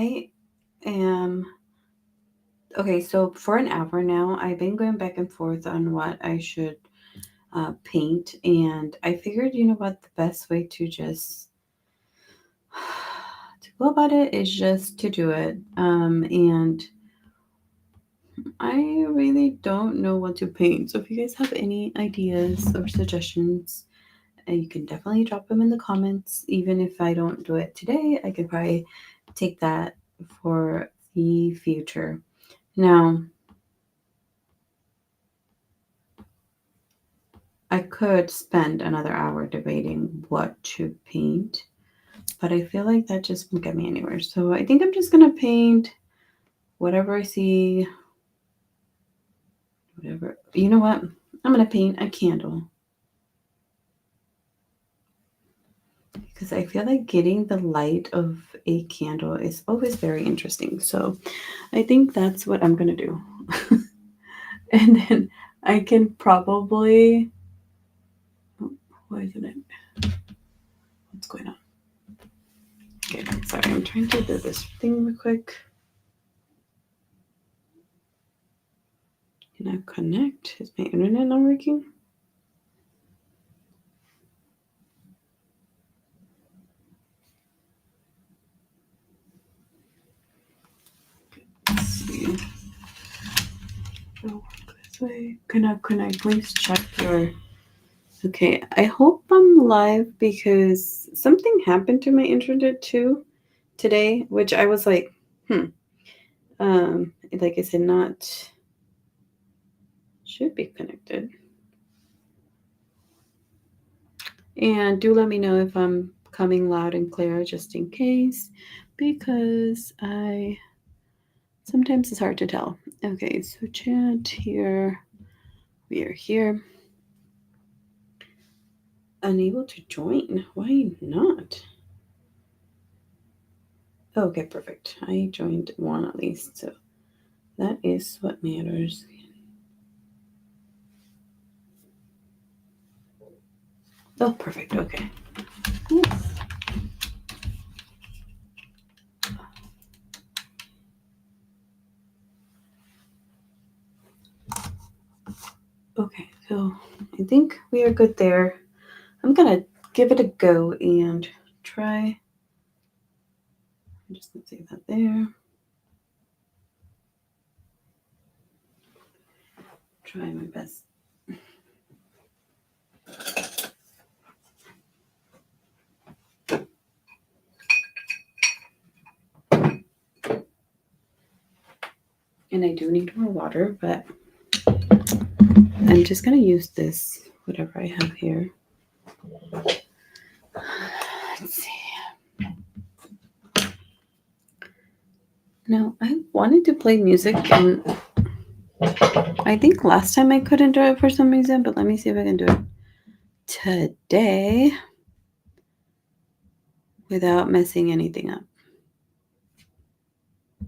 I am okay. So for an hour now, I've been going back and forth on what I should paint, and I figured, you know what, the best way to just to go about it is just to do it. And I really don't know what to paint. So if you guys have any ideas or suggestions, you can definitely drop them in the comments. Even if I don't do it today, I could probably take that for the future. Now, I could spend another hour debating what to paint, but I feel like that just won't get me anywhere. So I think I'm just gonna paint whatever I see, whatever. You know what? I'm gonna paint a candle because I feel like getting the light of a candle is always very interesting. So I think that's what I'm gonna do. And then I can probably. Oh, why isn't it? What's going on? Okay, sorry, I'm trying to do this thing real quick. Can I connect? Is my internet not working? Let's see. Oh, this way. Can I please check your? Okay, I hope I'm live because something happened to my internet too today, which I was like, hmm. Like I said, not should be connected. And do let me know if I'm coming loud and clear just in case, because I sometimes it's hard to tell. Okay, so chat here. We are here. Unable to join. Why not? Okay, perfect. I joined one at least, so that is what matters. Oh, perfect. Okay. Yes. Okay, so I think we are good there. I'm gonna give it a go and try. I'm just gonna save that there. Try my best. And I do need more water, but I'm just gonna use this, whatever I have here. Let's see. Now, I wanted to play music, and I think last time I couldn't do it for some reason, but let me see if I can do it today without messing anything up. I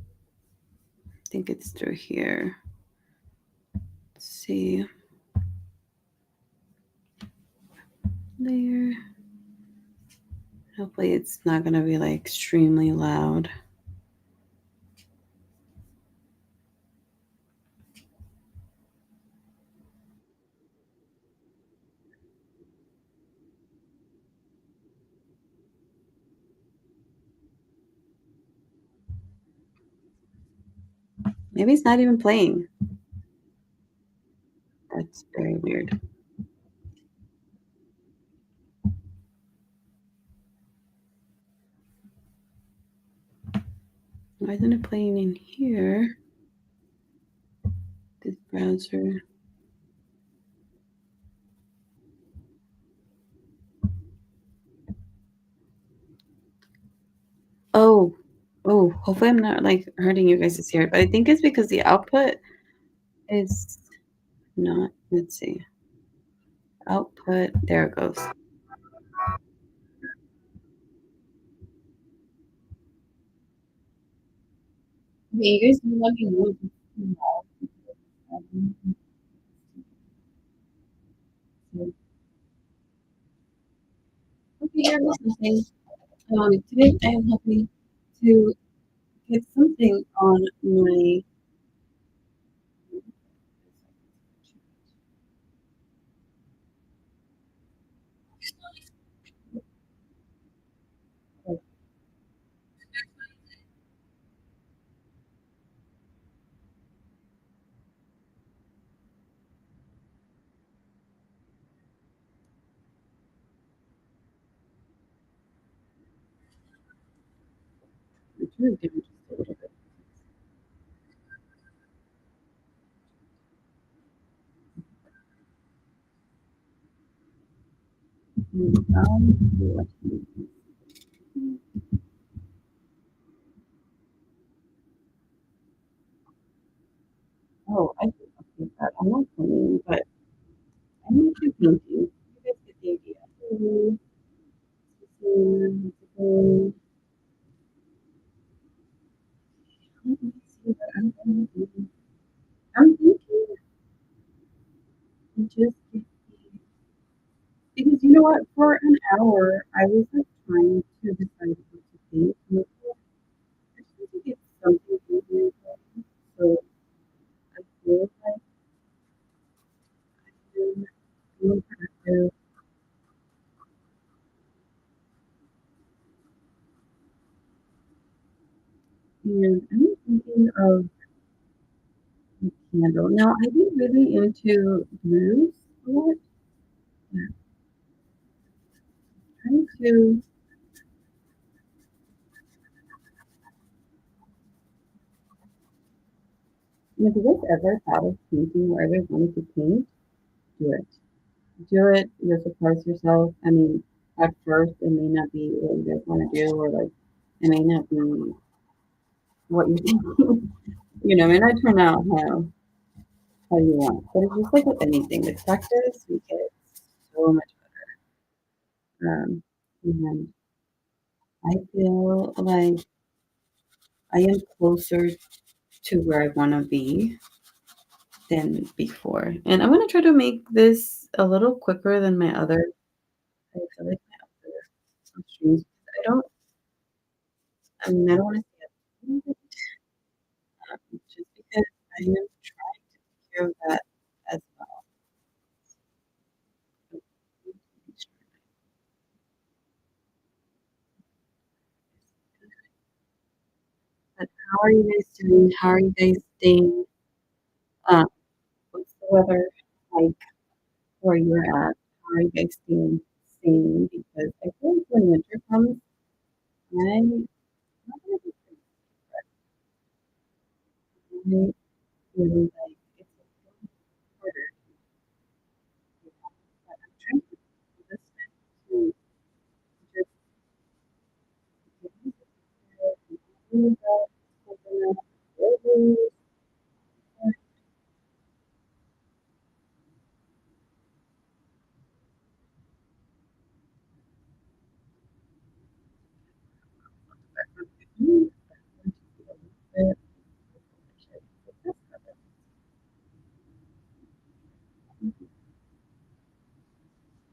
think it's through here. Let's see. There. Hopefully it's not going to be like extremely loud. Maybe it's not even playing. That's very weird. Why isn't it playing in here? This browser. Oh, oh, hopefully I'm not like hurting you guys' ear, but I think it's because the output is not, let's see, output, there it goes. Okay, you guys let me know. Okay, you're listening. Today I am hoping to It's something on my it's really different just a little bit. What oh, I think okay, that I'm not painting, but I'm into painting. You guys get the idea. Mhm. Mhm. Let me see what I'm gonna do. I'm thinking just because you know what, for an hour I was like trying to decide what to paint. I'm like, well, I just need to get something in here. So I feel like I'm being productive and I'm thinking of a candle. Now I've been really into blues a lot. Yeah, trying to if you guys ever thought of painting or ever wanted to paint, do it. Do it. You'll surprise yourself. I mean, at first it may not be what you guys want to do, or like it may not be what you think. It may not turn out how you want. But it's just like with anything, with practice, we get so much better. And I feel like I am closer to where I want to be than before. And I'm gonna try to make this a little quicker than my other. I feel like my other streams. I don't. I mean, I don't want to say just because I am trying to take care of that as well. But how are you guys doing? How are you guys staying? Uh, what's the weather like where you're at? How are you guys staying sane? Because I feel like when winter comes, I'm not gonna be crazy. I feel like it's a little harder. But I'm trying to listen to just get music and open up rivers.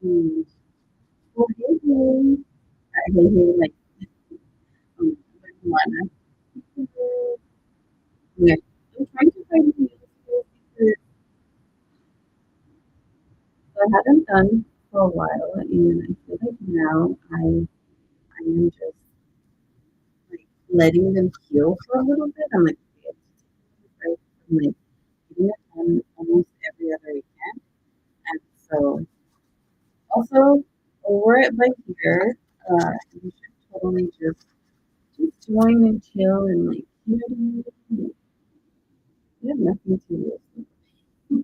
Hmm. Well, hey, hey. Hey, hey, like, marijuana. Yeah. I'm trying to find music because I haven't done for a while, and I feel like now I am just like letting them heal for a little bit. I'm like, okay, it's right. I'm like giving it time almost every other weekend, and so also over it by here, you should totally just join and chill and like you have nothing to lose.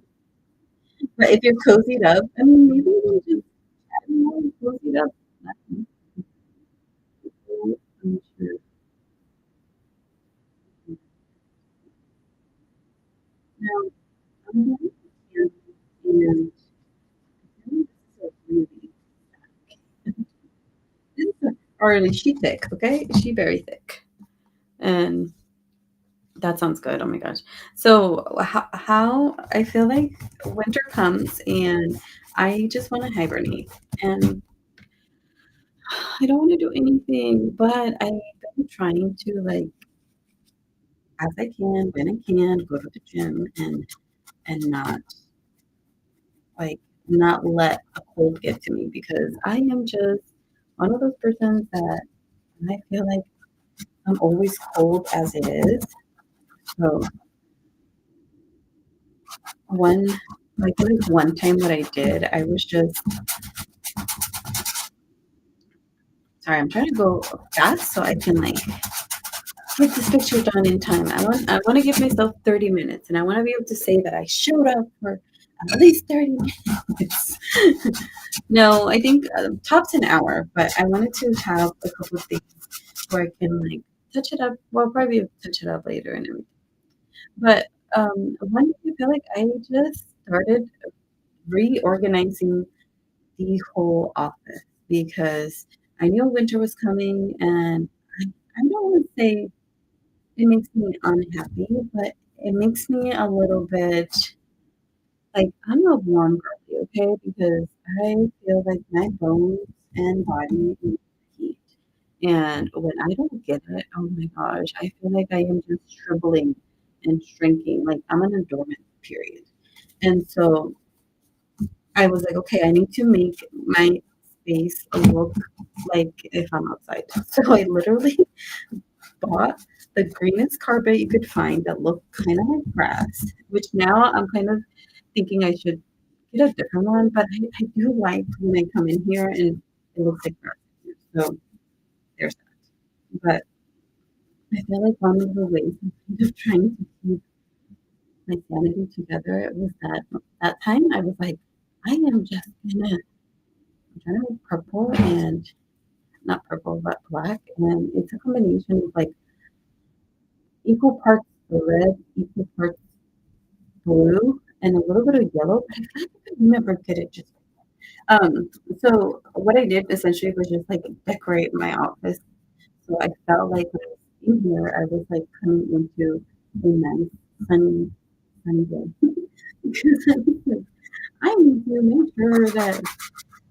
But if you're cozied up, I mean, maybe you just chat more cozied up. Nothing. I'm sure. Now, I'm going to hear and this is a really this is a, or she thick, okay? She very thick. And that sounds good. Oh my gosh. So how I feel like winter comes and I just want to hibernate and I don't want to do anything, but I've been trying to like as I can, when I can, go to the gym and not like not let a cold get to me because I am just one of those persons that I feel like I'm always cold as it is. So one like there was one time what I did, I was just sorry, I'm trying to go fast so I can like get this picture done in time. I want to give myself 30 minutes and I want to be able to say that I showed up for at least 30 minutes. No, I think tops an hour, but I wanted to have a couple of things where I can like touch it up. Well, probably touch it up later and everything. But one day I feel like I just started reorganizing the whole office because I knew winter was coming, and I don't want to say it makes me unhappy, but it makes me a little bit like I'm a warm girly, okay? Because I feel like my bones and body need heat. And when I don't get it, oh my gosh, I feel like I am just shriveling and shrinking. Like I'm in a dormant period. And so I was like, okay, I need to make my space look like if I'm outside. So I literally bought the greenest carpet you could find that looked kind of like grass, which now I'm kind of thinking I should get a different one, but I do like when I come in here and it looks like grass. So there's that. But I feel like one of the ways I'm kind of trying to keep my sanity together was that time I was like, I am just gonna I'm trying to make purple and not purple but black, and it's a combination of like equal parts red, equal parts blue, and a little bit of yellow. But I feel like I could never get it just so what I did essentially was just like decorate my office. So I felt like when I was in here, I was like coming into a nice sunny day. Because I was like, I need to make sure that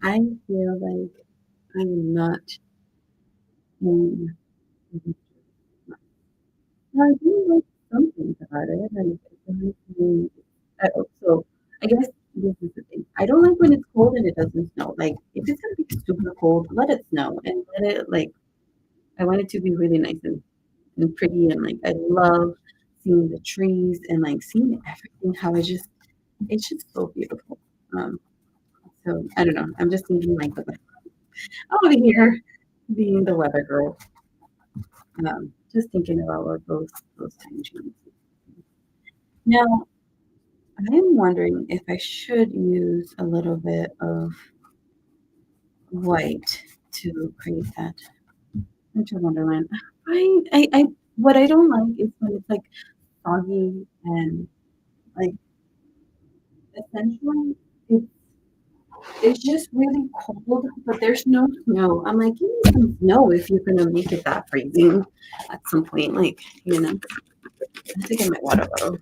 I feel like I'm not in. Well, I do like some things about it. Like, I like when, so I guess this is the thing. I don't like when it's cold and it doesn't snow. Like, if it's gonna be super cold, let it snow and let it like. I want it to be really nice and pretty and like I love seeing the trees and like seeing everything. How it's just so beautiful. Um, so I don't know. I'm just thinking like over here being the weather girl. Just thinking about what those tiny changes. Now, I am wondering if I should use a little bit of white to create that winter wonderland. I what I don't like is when it's like foggy and like essentially it's just really cold, but there's no snow. I'm like, give me some snow if you're gonna make it that freezing at some point. Like, I think I might water bottle.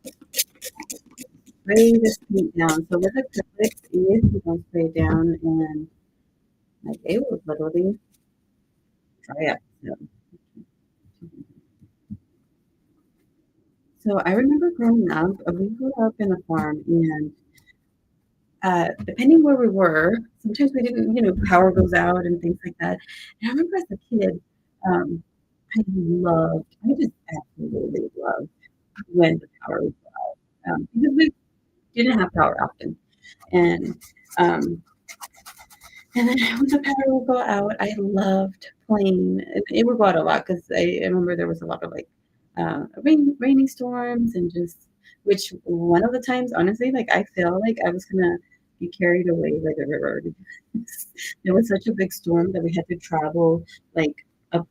Spray this paint down. So with acrylics, if you don't spray it down and like it will literally dry up. So I remember growing up, we grew up in a farm, and depending where we were, sometimes we didn't, power goes out and things like that. And I remember as a kid, um, I just absolutely loved when the power was out because we didn't have power often. And um, and then when the power would go out, I loved playing. It would go out a lot because I remember there was a lot of like rainy storms and just which one of the times, honestly, like I feel like I was gonna be carried away by the river because there was such a big storm that we had to travel like up.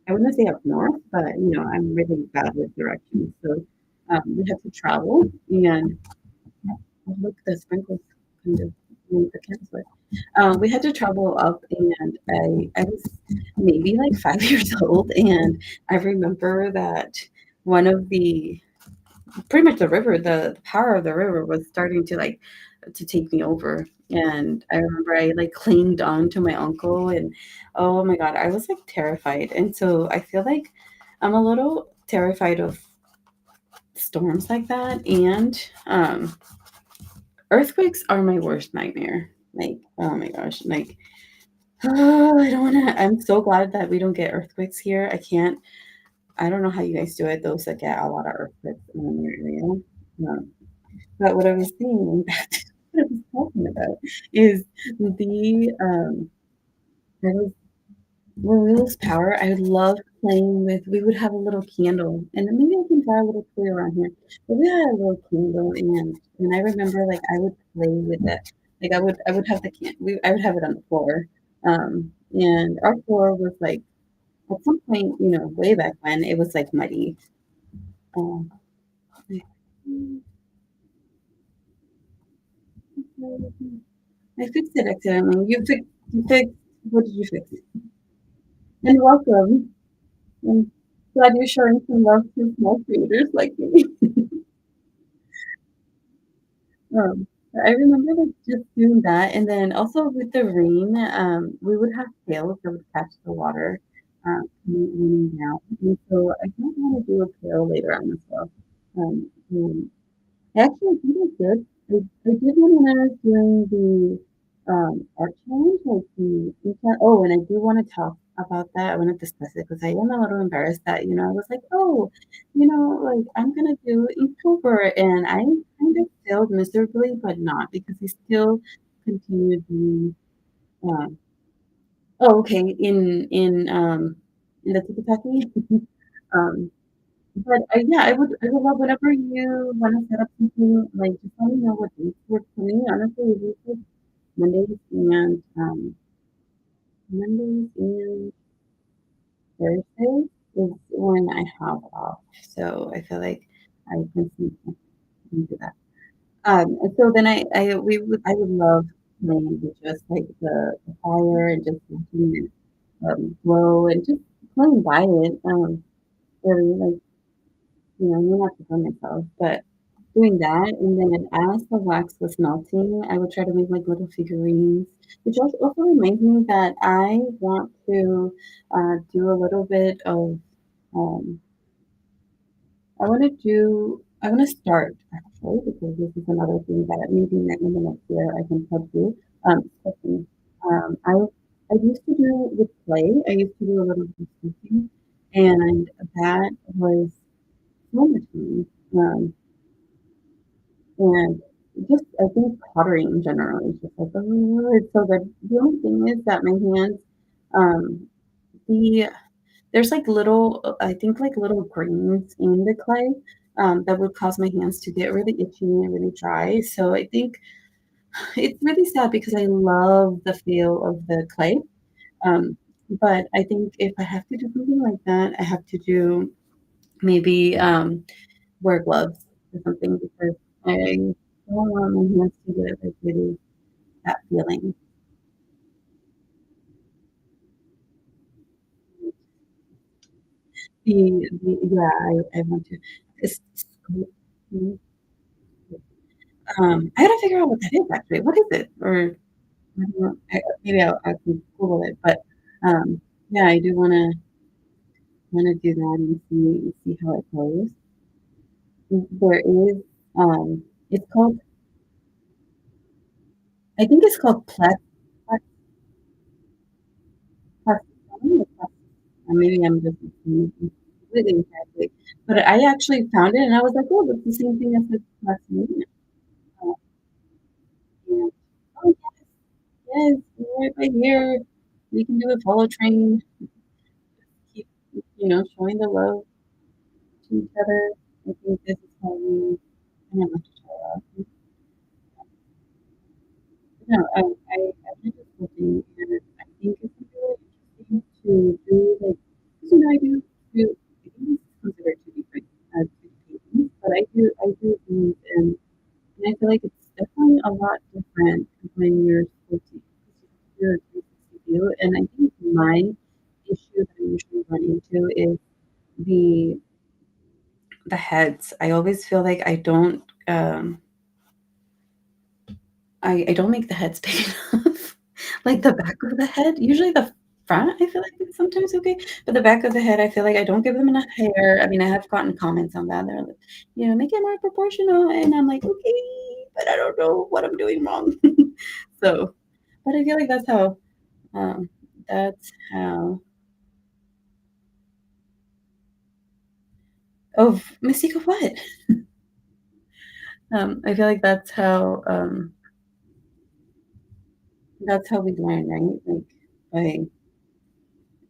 I wouldn't say up north, but I'm really bad with directions, so we had to travel and look, the sprinkles kind of made the campus wet. We had to travel up, and I was maybe like 5 years old, and I remember that one of the pretty much the river, the power of the river was starting to like to take me over. And I remember I like clinged on to my uncle, and oh my god, I was like terrified. And so I feel like I'm a little terrified of storms like that, and earthquakes are my worst nightmare. Like, oh my gosh, like, oh, I don't wanna I'm so glad that we don't get earthquakes here. I don't know how you guys do it, those that get a lot of earthquakes in your area. But what I was saying, what I was talking about is I was when we lose power, I love playing with we would have a little candle, and then maybe I can draw a little clue around here, but we had a little candle, and I remember, like, I would play with it. Like, I would have the can we I would have it on the floor, and our floor was, like at some point, way back when, it was, like, muddy. Um, I fixed it accidentally. You fixed what did you fix? And welcome. I'm glad you're showing some love to small creators like me. I remember, like, just doing that, and then also with the rain, we would have pails that would catch the water, raining down, and so I don't wanna do a pail later on as well. And actually, I think I did. I did one when I was doing the, art challenge, like oh, and I do wanna talk about that. I wanna discuss it because I am a little embarrassed that, I was like, "Oh, like, I'm gonna do Inktober," and I kind of failed miserably, but not because I still continued doing, um oh, okay, in the Tiki-Taki? Um, but, yeah, I would love whenever you wanna set up something, like, just let me know what days work for me. Honestly, it usually Mondays and, Mondays and Thursdays is when I have off, so I feel like I can sneak into that. And so then I would love playing with just, like, the fire and just watching it, glow and just playing by it, really, like, not to burn myself, but doing that, and then as the wax was melting, I would try to make, like, little figurines, which also reminds me that I want to, do a little bit of, um I wanna start actually, because this is another thing that maybe in the next year I can help do, cooking. I used to do with clay, I used to do a little bit of cooking, and that was so much fun, and just I think pottery in general is just like, "Oh, it's so good." The only thing is that my hands, um, the there's, like, little, I think, like, little grains in the clay, that would cause my hands to get really itchy and really dry, so I think it's really sad because I love the feel of the clay, um, but I think if I have to do something like that, I have to do maybe, wear gloves or something because I don't want my hands to get, like, really that feeling. Yeah, I want to. It's mhm, I gotta figure out what that is actually. What is it? Or I don't know, maybe I can Google it, but, um, yeah, I do wanna do that and see how it goes. There is, it's called I think it's called Plat Plastron or Plas maybe I'm just completely incorrectly, but I actually found it and I was like, "Oh, that's the same thing as the Plasmina." Uh, and oh, yes, right by here. We can do a follow train, keep, showing the love to each other. I think this is how we kind of like to show love. No, I've been just looking, and I think it's really interesting to do, like, 'cause, I do I think this is considered two different, two paintings, but I do these, and I feel like it's definitely a lot different when you're supposed to do a 360 view, and I think my issue that I usually run into is the the heads. I always feel like I don't make the heads big enough, like the back of the head. Usually the front, I feel like it's sometimes okay, but the back of the head, I feel like I don't give them enough hair. I mean, I have gotten comments on that. They're like, "Make it more proportional," and I'm like, "Okay, but I don't know what I'm doing wrong." So, but I feel like um, that's how oh, mistake of what? I feel like that's how we learn, right? Like, by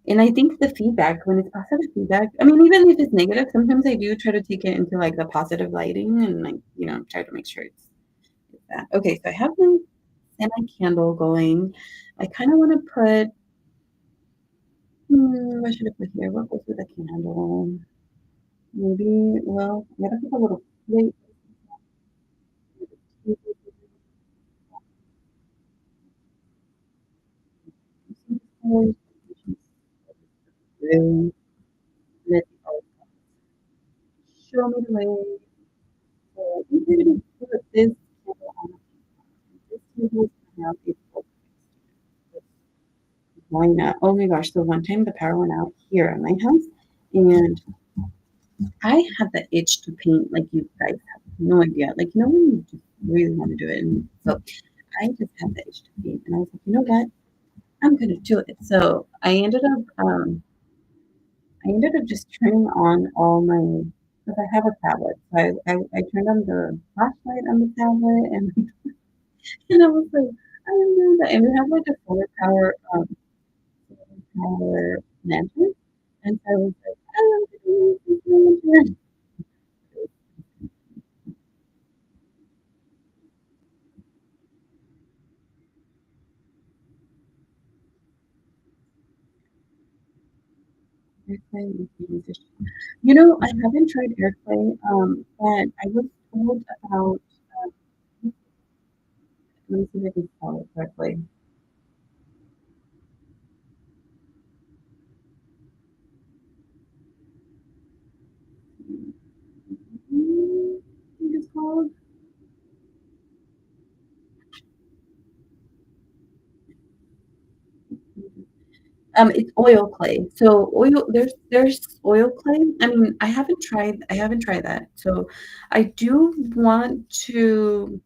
and I think the feedback, when it's positive feedback I mean, even if it's negative, sometimes I do try to take it into, like, the positive lighting and, like, try to make sure it's that. Okay, so I have my semi-candle going. I kinda wanna put what should I put here? What goes with a candle? Maybe well, I gotta put a little plate. Show me the way. So I think we're gonna put this candle on this table and have a book. Why not? Oh my gosh, the one time the power went out here at my house, and I had the itch to paint like you guys have no idea. Like, when you just really want to do it. And so I just had the itch to paint, and I was like, you know what? I'm gonna do it. So I ended up just turning on all my because I have a tablet. So I turned on the flashlight on the tablet, and and I was like, I am doing that. And we have like a solar power lantern, and so I was like, I am doing this lantern. Airplay musician. I haven't tried airplay, but I was told about. Let me see if I can spell it correctly. I think it's called. It's oil clay. So there's oil clay. I mean, I haven't tried that. So I do want to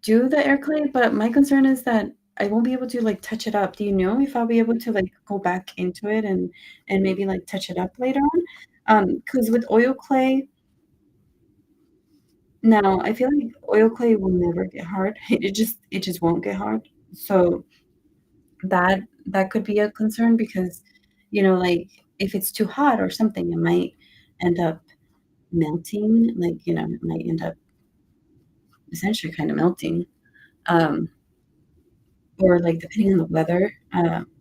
do the air clay, but my concern is that I won't be able to like touch it up. Do you know if I'll be able to like go back into it and maybe like touch it up later on? Because with oil clay, no, I feel like oil clay will never get hard. It just won't get hard. So that could be a concern because, like, if it's too hot or something, it might end up melting, like, it might end up essentially kinda melting, um, or, like, depending on the weather,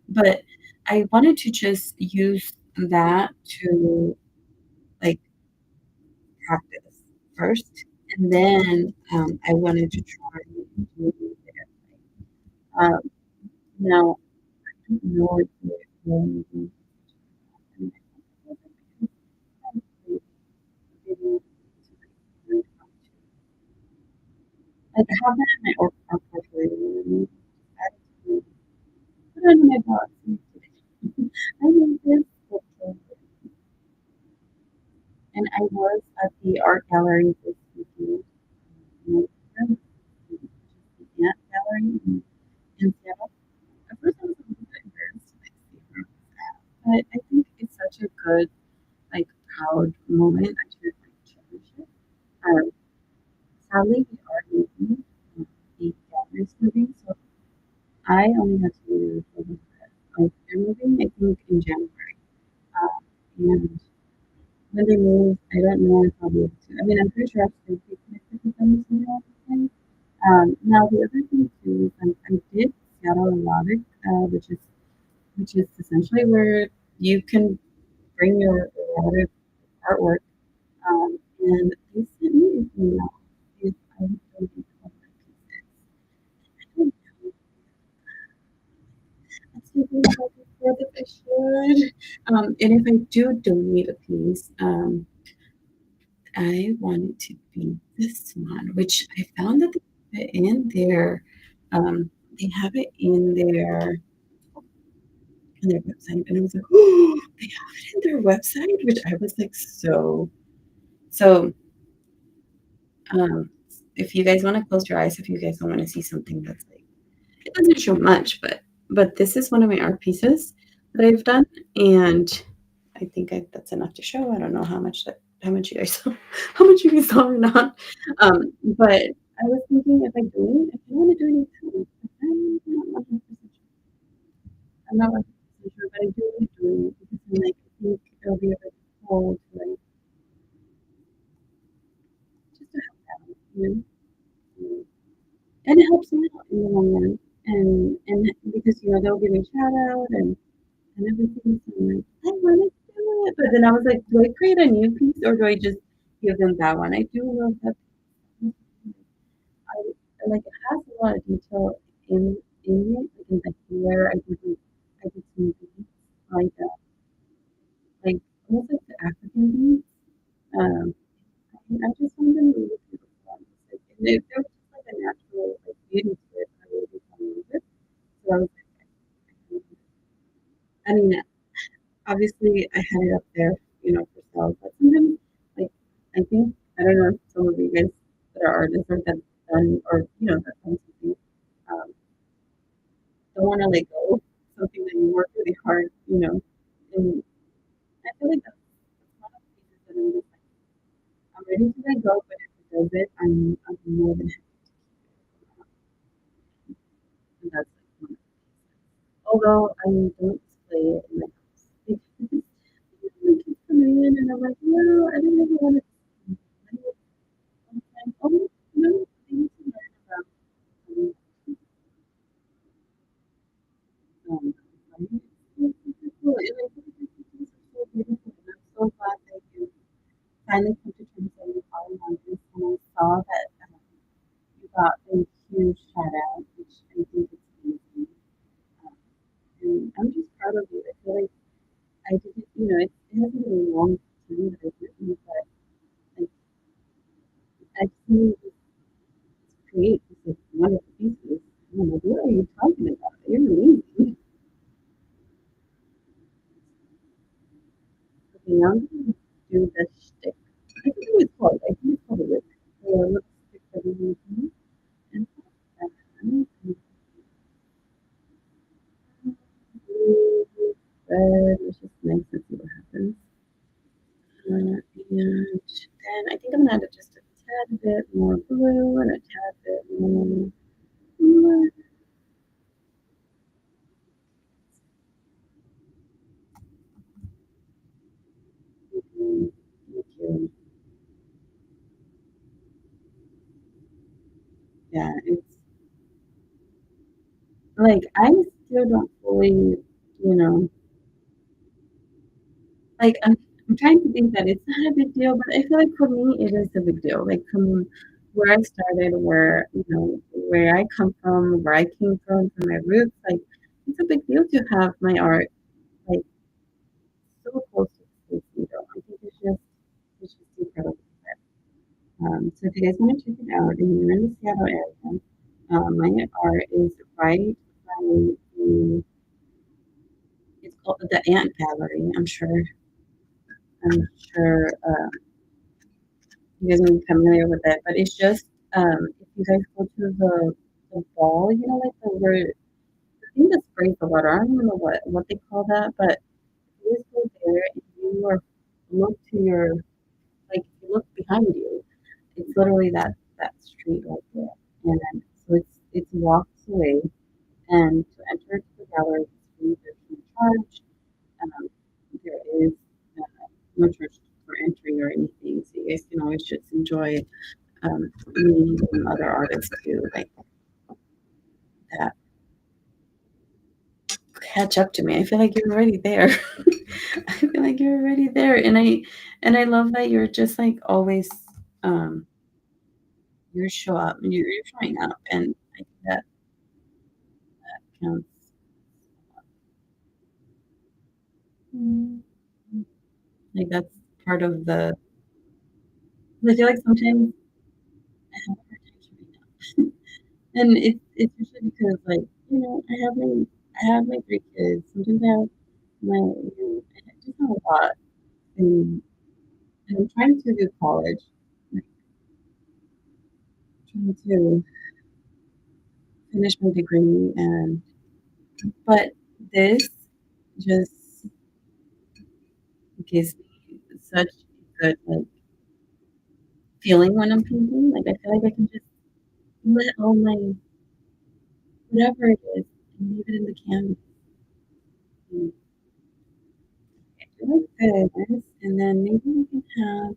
but I wanted to just use that to, like, practice first, and then, I wanted to try and do it. Um, now, I don't know if it will be like, I have that in my our portfolio. I put it in my box. I made this picture, and I was at the art gallery this weekend. The art gallery in Seattle. At first, I was a little bit embarrassed to like see where it was at, but I think it's such a good, like, proud moment. I should like cherish it. Um, Sadly, we are moving. The gallery's moving, so I only have to do for the like they're moving. I think in January. And when they move, I don't know if I'll be able to. I mean, I'm pretty sure I'll still be connected with them somehow. Now the other thing too is I did Seattle Erotic, which is essentially where you can bring your erotic artwork. And they sent me an email if I would donate one of my pieces. I don't know. I still think about before that I should. And if I do donate a piece, I want it to be this one, which I found that they have it in their, they have it in their on their website, and I was like, "Oh, they have it in their website?" Which I was, like, so, um, if you guys wanna close your eyes, if you guys don't wanna see something that's, like it doesn't show much, but this is one of my art pieces that I've done, and I think that's enough to show. I don't know how much you guys saw how much you guys saw or not. But I was thinking if I wanna do any too, I'm not 100% sure. I'm not 100% sure, but I do wanna do it because I'm like, I think it'll be really cool to, like, just to have that, you know? Mm. And it helps me out in the long run, and because, they'll give me shout out and everything, so I'm like, "I wanna do it," but then I was like, "Do I create a new piece or do I just give them that one?" I do love that piece. Like, it has a lot of detail in it, like, in the hair, I did some beads, like, like, almost like the African beads, um, I just found them really beautiful, honestly, and there was just, like, a natural, like, beauty to it that I really fell in love with, so I was like, I mean, obviously, I had it up there, for sale, but sometimes, like, I don't know if some of you guys that are artists or that done or, that done something, um, don't wanna let go of something that you work really hard, and I feel like that's one of the pieces that I'm just like, I'm ready to let go, but if it does it, I'm more than happy to keep it. And that's like one of the pieces. Although I don't display it in my house because my kids come in and I'm like, well, I don't really want to. Sometimes, oh no, they need to learn about um, science. It's super cool. And I think the teachers are so beautiful, and I'm so glad that you finally come to terms that you are an artist. And I saw that you got a huge shout out, which I think is amazing. Um, and I'm just proud of you. I feel like I didn't, it hasn't been a long time that I've written, but like I've seen you create this like wonderful pieces. I'm like, what are you talking about? You're amazing. Okay, now I'm gonna do the stick. I think it's called. I think it's called a wick. The little stick that we use. And that one. Red, which is nice to see what happens. And then I think I'm gonna add just a tad bit more blue and a tad bit more. Thank you. Yeah, it's like I still don't fully, you know, like I'm trying to think that it's not a big deal, but I feel like for me it is a big deal. Like from where I started, where I come from, where I came from my roots, like it's a big deal to have my art like so close to the States, I think it's just incredible. So if you guys want to check it out and you're in the Seattle area, my art is right by the it's called the Ant Gallery. I'm sure you guys may be familiar with it, but it's just if you guys go to the ball, like where the thing that sprays the water. I don't even know what they call that, but if you just go there and you are look to your like if you look behind you, it's literally that street right there, and then so it's walks away, and to enter to the gallery, it's free. There's no charge. Um, there is no charge for entry or anything, so you guys can always just enjoy me and other artists too, like that catch up to me. I feel like you're already there. I feel like you're already there, and I love that you're just like always um you show up, you're showing up, and I think that counts. Mm. Like that's part of the. I feel like sometimes I have a hard time showing up, and it's usually because like I haven't. I have my 3 kids. Sometimes I have my and I just have a lot, and I'm trying to do college, like, trying to finish my degree and but this just gives me such a good, like, feeling when I'm painting, like, I feel like I can just let all my whatever it is and leave it in the canvas, and do like this, and then maybe we can have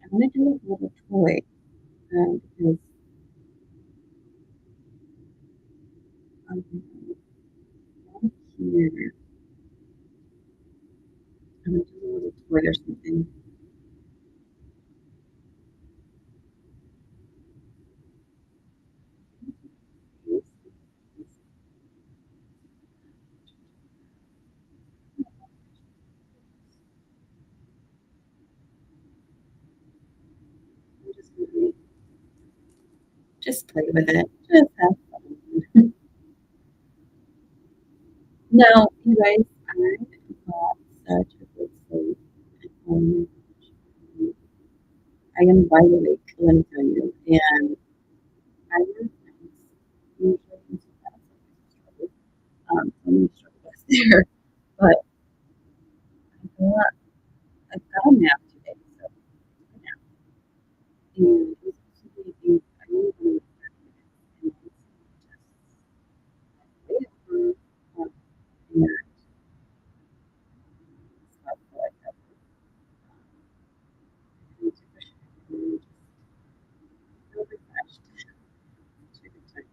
I wanna do a little toy, because, um, down here, I'm gonna do a little toy or something. I'm just gonna just play with it, just have fun. Now, you guys, I got such a good sleep. Um, I am wide awake, let me tell you, and I was usually into that struggle. So many struggles there, but I got I got a nap today, so I nap, and it was actually I only went 30 minutes, and I just waited for and slept for like that. And to push it and just feel refreshed. It's a good time.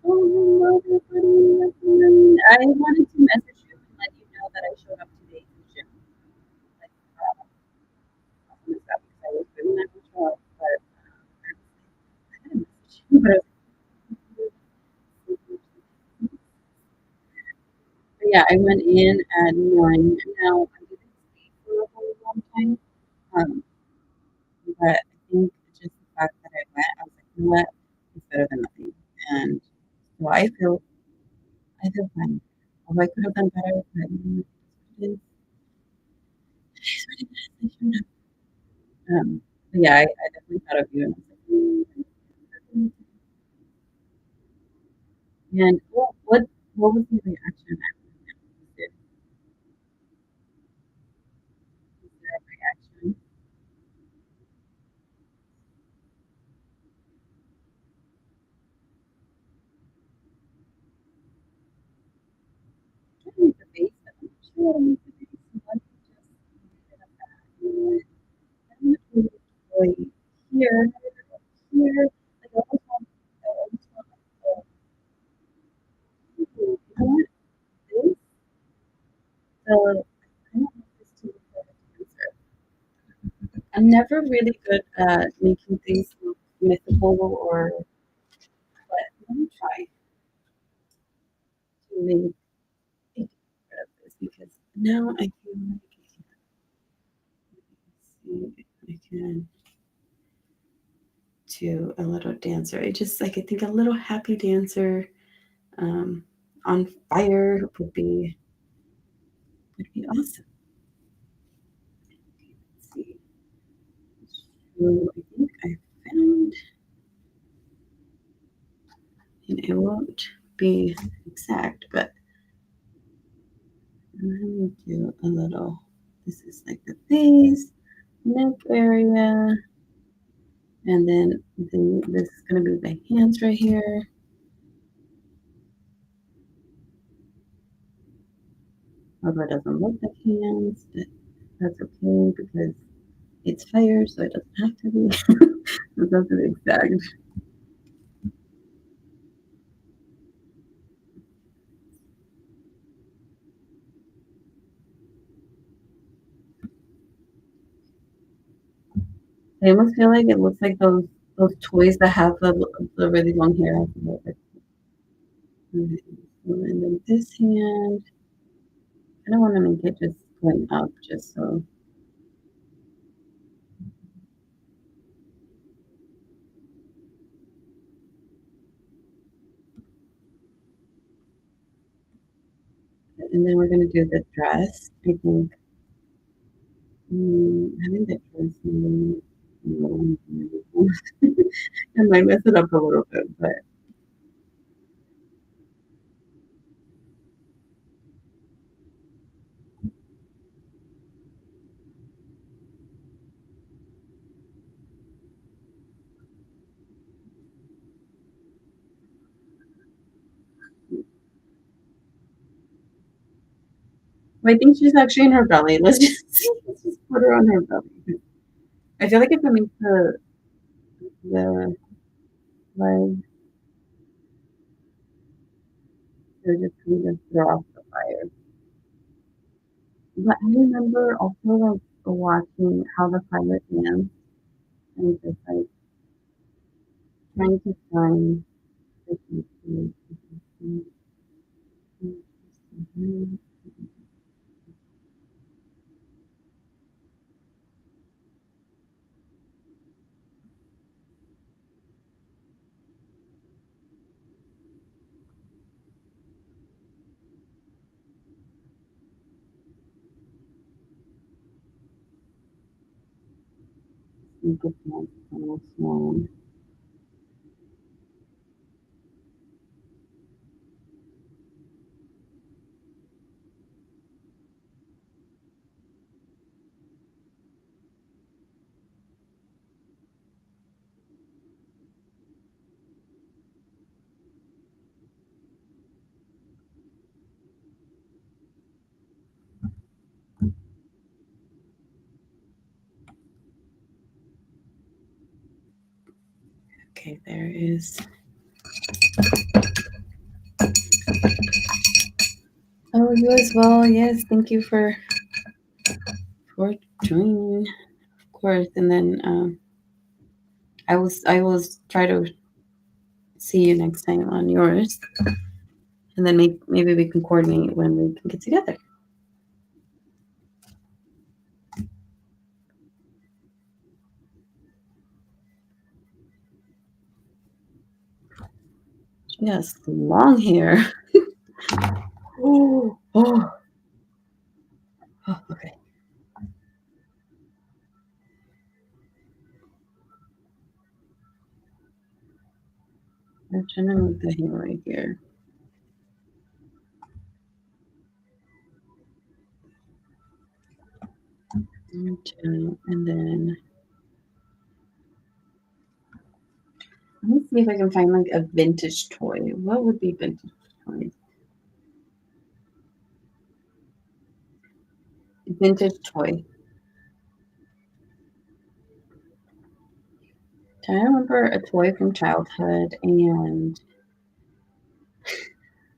Oh, hello everybody. I wanted to message you and let you know that I showed up today to the gym. Like, awesome as that because I was really not gonna show up, but I had a message you, but I was like, but yeah, I went in at 9. Now I didn't stay for a whole long time. Um, but I think just the fact that I went, I was like, you know what? It's better than nothing. And so I feel fine. Although I could have done better, but it is what it is. I showed up. But yeah, I definitely thought of you, and I was like, and what was the reaction after that? Was there a reaction? I didn't make the face, but I'm sure I didn't make the face. So let me just leave it at that. And I'm gonna put it right here, here. Like I almost want like you know what? This, I don't know if this too is answer. I'm never really good at making things look mythical or, but let me try to make a bit of this because now I feel like see if I can do a little dancer. I just like I think a little happy dancer um, on fire would be awesome. Let's see. So I think I found, and it won't be exact, but let me do a little. This is like the face, neck area, and then this is gonna be the hands right here. Although it doesn't look like hands, but that's okay because it's fire, so it doesn't have to be. It doesn't have to be exact. I almost feel like it looks like those toys that have the really long hair. And then this hand, I don't want to make it just went up just so. And then we're gonna do the dress. I think having the dress I might mess it up a little bit, but I think she's actually in her belly. Let's just put her on her belly. I feel like if it makes the leg, they're just kind of throw off the fire. But I remember also like watching how the pilot danced and just like trying to find the dance. Okay, there is. Oh, you as well. Yes, thank you for joining, of course. And then I will try to see you next time on yours, and then maybe we can coordinate when we can get together. Yes, long hair. Oh, oh, oh, okay. I'm trying to move the hair right here. And then let me see if I can find like a vintage toy. What would be vintage toys? Vintage toy. I remember a toy from childhood, and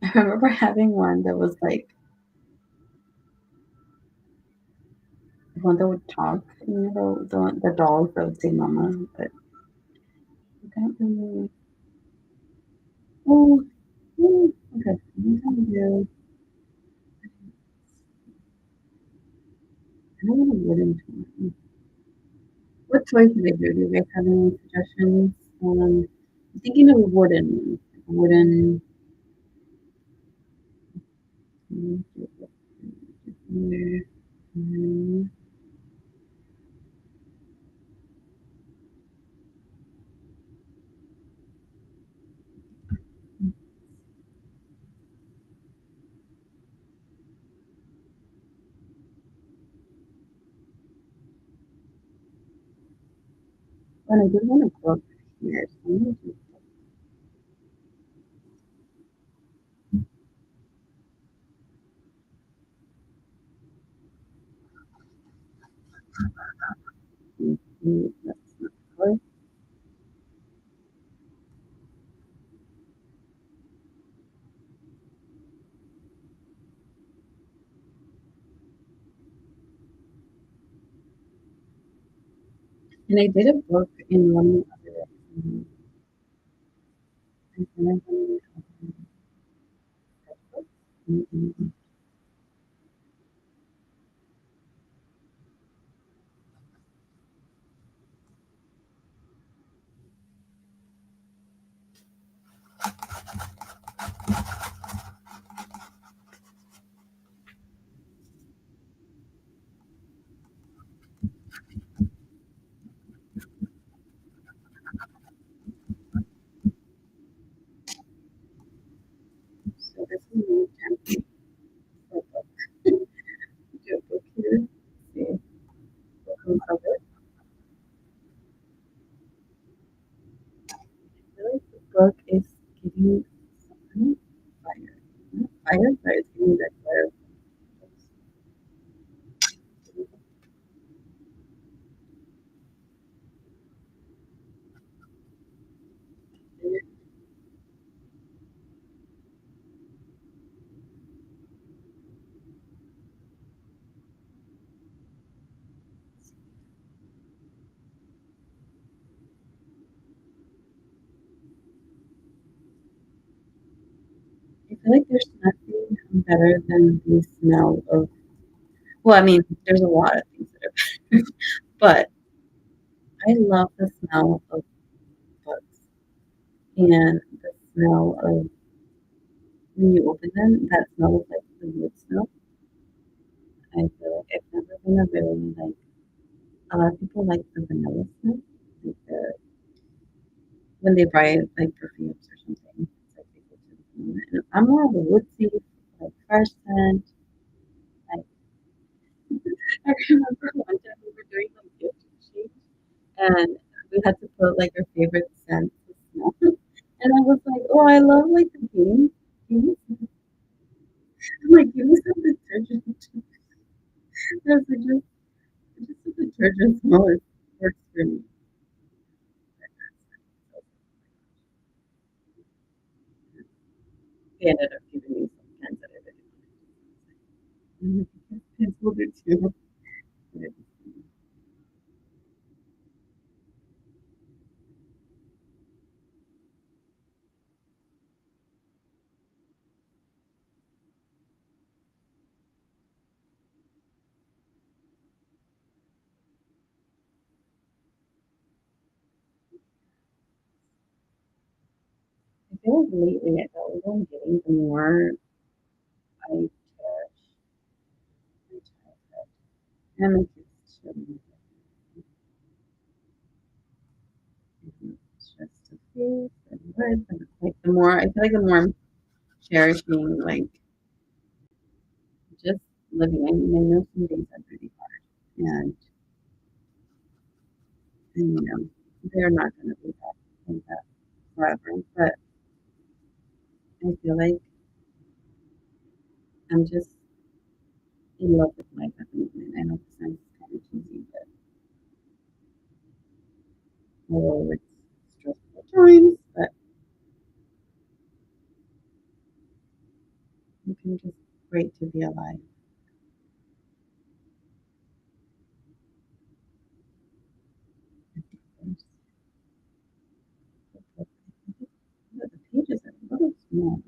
I remember having one that was like one that would talk. You know, the dolls that would say "mama," but I don't really. Oh, okay. I'm gonna do. I don't want a wooden toy. What toys do they do? Do you guys have any suggestions? I'm thinking of wooden, wooden. And I did want a book here. So I'm gonna do that's not good. And I did a book in one other. I did one other. 嗯嗯 book is getting some fire. Not fire, but it's getting that fire. I feel like there's nothing better than the smell of, well, I mean, there's a lot of things that are better, but I love the smell of books and the smell of when you open them, that smell of like the wood smell. I feel like I've never been a very like a lot of people like the vanilla smell, like the when they buy like perfumes or something. It's like they go to the vanilla. And I'm more of a woodsy, like fresh scent. Like I remember one time we were doing like gift exchange and we had to put like our favorite scent to smell. And I was like, oh, I love like the beans. Beans. I'm like, give me some detergent. I was like, just the detergent smell is works for me. They ended up giving me some scents that I really wanted. Kids will do too. I feel like lately, I felt like I'm getting the more I cherish my childhood and my kids too. It's just a face and words and like the more I feel like the more I'm cherishing like just living. I mean, I know some days are really hard and you know they're not going to be like that forever. But I feel like I'm just in love with life at the moment. I know this sounds kind of cheesy, but although it's stressful at times, but you can just great to be alive. The pages are a little small.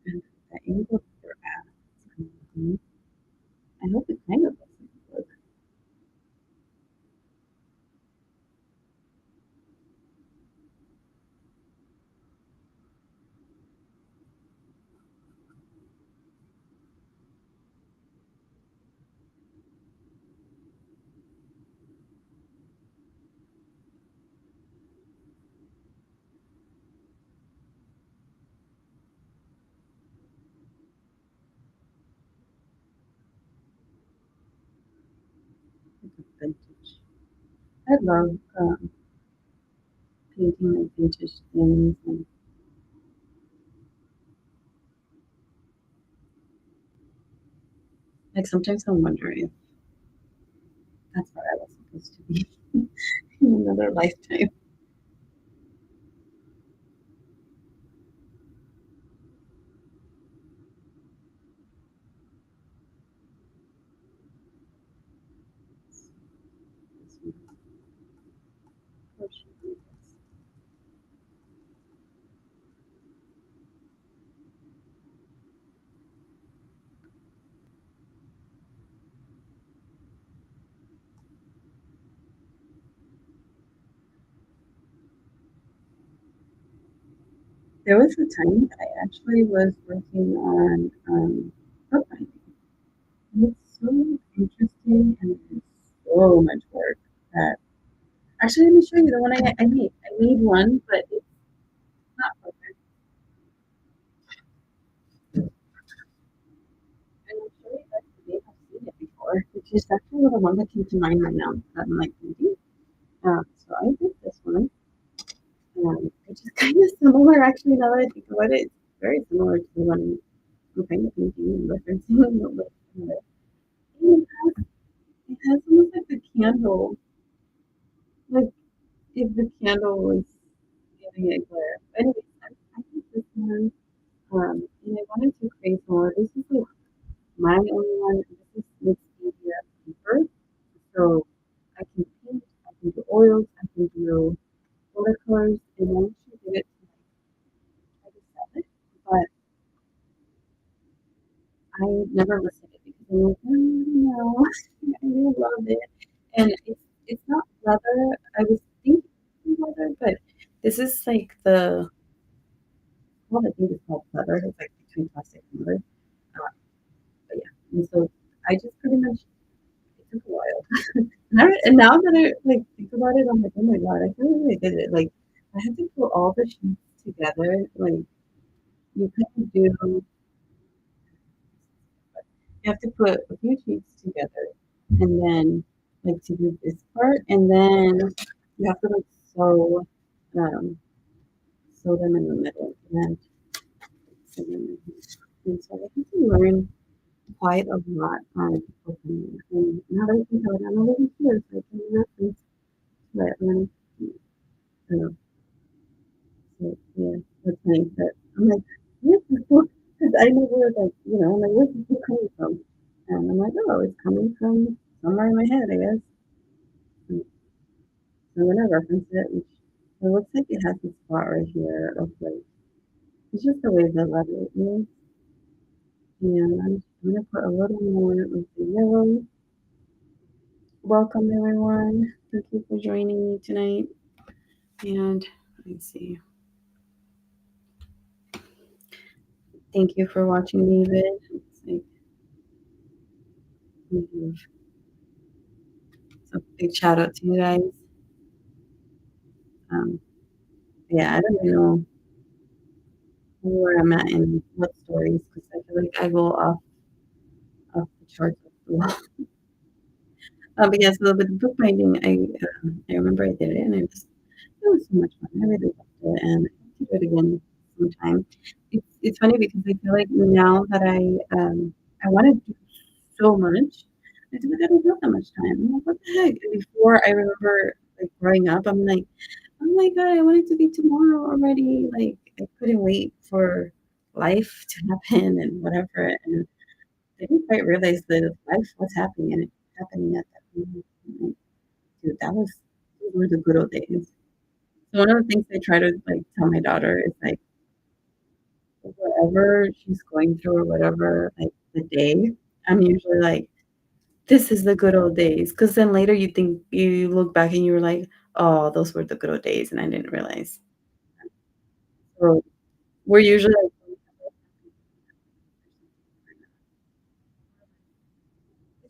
And the angle they're at. Mhm. I hope it kind of looks like a book. Like a vintage. I love painting like vintage things, and like sometimes I wonder if that's what I was supposed to be in another lifetime. There was a time that I actually was working on bookbinding. It's so interesting and it's so much work that actually let me show you the one I made. I made one, but it's not perfect. And I'm sure you guys may have seen it before. It's just actually the one that came to mind right now that I'm like thinking. So I did this one, which is kind of similar actually now that I think about it. It's very similar to the one I'm kind of thinking and referencing. But, it it has almost like the candle, like if the candle was giving it glare. But anyways, I did this one, and I wanted to create more. This is like my only one. This is mixed media paper. So I can paint, I can do oils, I can do watercolors, and I actually did it to try to sell it, but I never listed it because I'm like, no, I really love it. And it's not leather. I was thinking leather, but this is like the well, I think it's called leather. It's like between plastic and leather. But yeah, and so I just pretty much it took a while. And now that I like think about it, I'm like, oh my god, I can't believe I did it. Like I had to put all the sheets together. Like you kind of do, you have to put a few sheets together, and then like to do this part, and then you have to like um, sew them in the middle, and then sew them in here. And so I had to learn quite a lot on cooking. And now that I think about it, I'm a little here, so I can reference to it when I don't know. So yeah, that's nice. But I'm like, where's the food? Because I never like, I'm like, where's the food coming from? And I'm like, oh, it's coming from somewhere in my head, I guess. And so I'm gonna reference it, which it looks like it has a spot right here of like, it's just the way the letter is. And I'm gonna put a little more of the yellow. Welcome everyone. Thank you for joining me tonight. And let's see. Thank you for watching, David. It's like, so big shout out to you guys. Um, yeah, I don't even know where I'm at in what stories because I feel like I go off the charts. But yeah, so with the bookbinding, I remember I did it and it was so much fun. I really loved it, and I have to do it again sometime. It's funny because I feel like now that I want to do so much, I feel like I don't have that much time. I'm like, what the heck? And before I remember like growing up, I'm like, oh my god, I want it to be tomorrow already. Like I couldn't wait for life to happen and whatever. And I didn't quite realize that life was happening at that moment. Like, dude, those were the good old days. So one of the things I try to like tell my daughter is like whatever she's going through or whatever, like the day, I'm usually like, this is the good old days. Cause then later you look back and you're like, oh, those were the good old days and I didn't realize. So we're usually like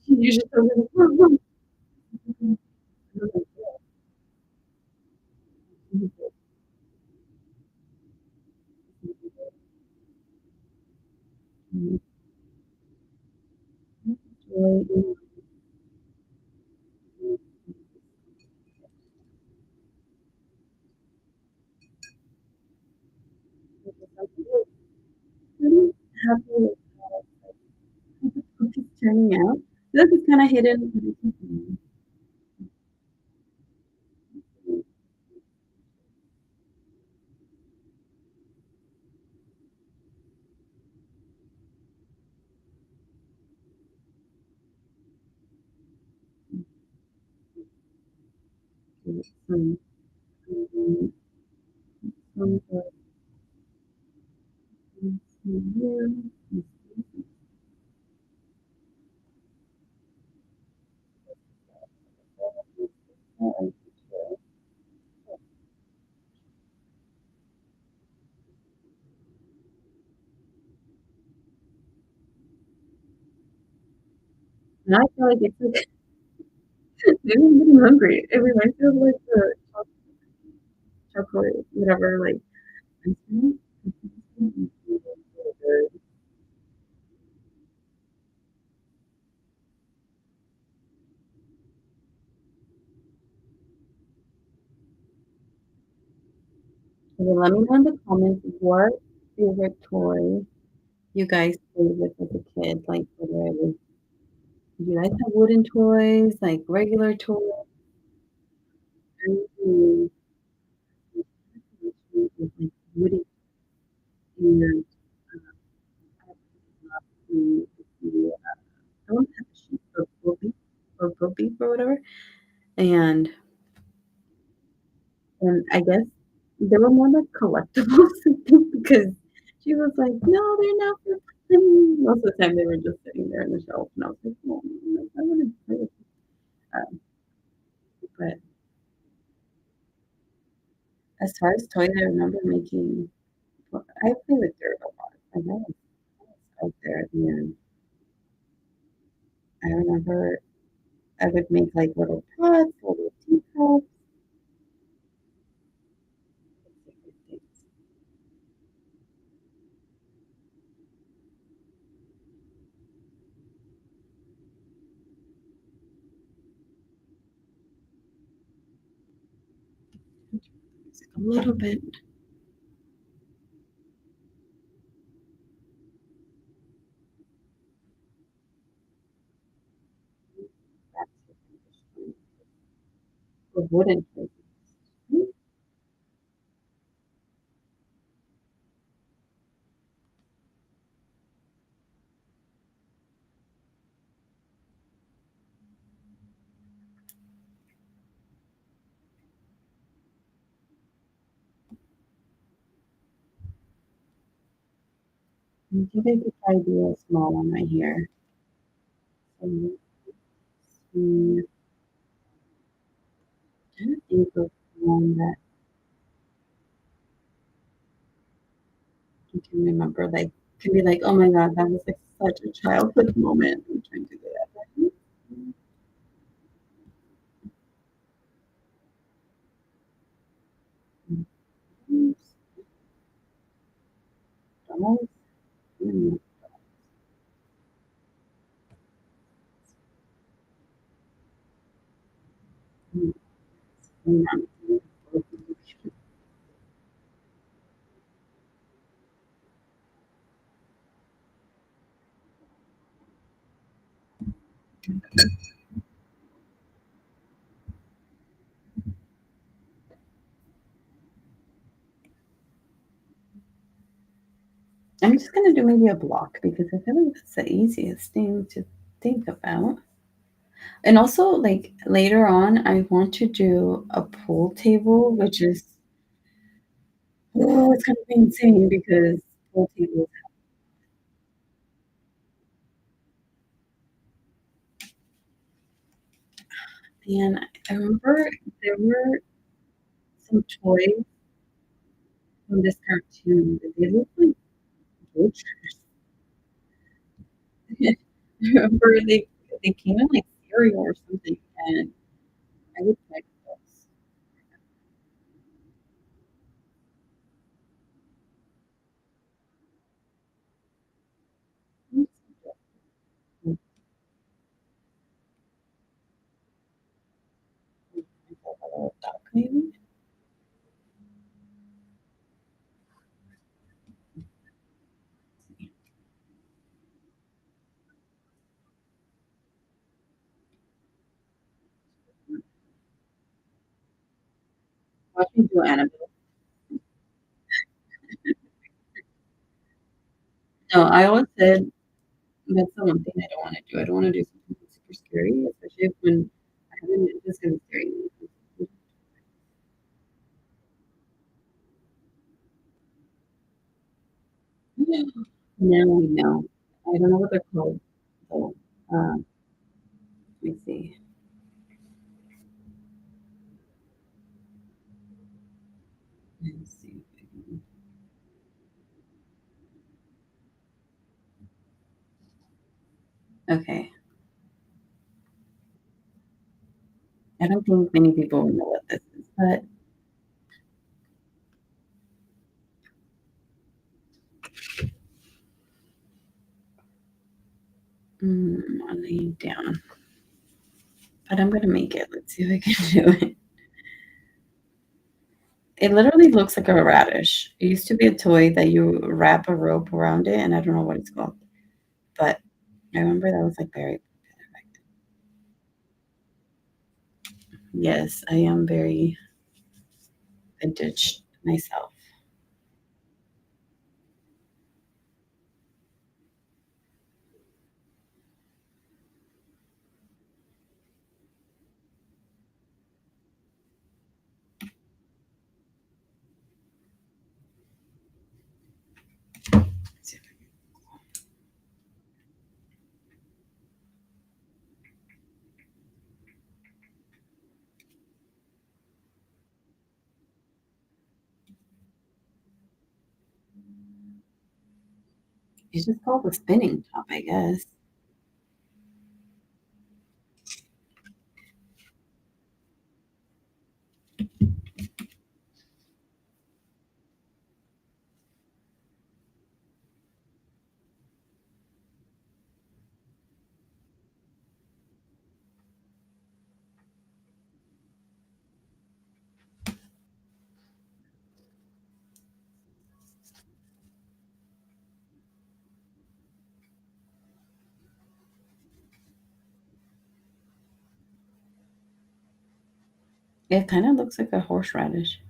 she usually tells me, "Oh, oh, oh, oh, pretty happy with how the book is turning out. This is kind of hidden. But it's okay. Um, some here. Now I feel like it's like, maybe I'm getting hungry. It reminds me of like the chocolate, whatever, like ice cream. Okay, let me know in the comments what favorite toy you guys played with as a kid, like, whether it was do you guys have wooden toys, like, regular toys? Ooh, with, like, woody and, I love I don't have a sheep or Bo Peep or whatever, and I guess they were more like collectibles, I think, because she was like, "No, they're not for me." Most of the time, they were just sitting there on the shelf, and I was like, "Oh, I wanna play with them." But as far as toys, I remember making well, I play with dirt a lot. Like, I was out there at the end. I remember I would make, like, little pots, little teacups, different things. A little bit. That's the wooden toys. I think I could try do a small one right here. So, trying to think of one that you can remember, like, can be like, "Oh my god, that was, like, such a childhood moment." I'm trying to do that. Dolls? Mm, mm, mm. I'm just gonna do maybe a block because I feel like that's the easiest thing to think about. And also, like, later on, I want to do a pool table, which is oh, it's gonna be insane because pool tables and I remember there were some toys from this cartoon that they looked like vultures. I remember they came in, like, cereal or something, and I would collect those. Mm, like a little duck maybe? Watch me do Annabelle. No, I always said that's the one thing I don't wanna do. I don't wanna do something that's super scary, especially if when I haven't it's just gonna scare me. Now we know. I don't know what they're called, though. Let me see. Let me see if I can okay. I don't think many people will know what this is, but, I'm laying down, but I'm gonna make it. Let's see if I can do it. It literally looks like a radish. It used to be a toy that you wrap a rope around it, and I don't know what it's called, but I remember that was, like, very yes, I am very vintage myself. It's just called a spinning top, I guess. It kinda looks like a horseradish.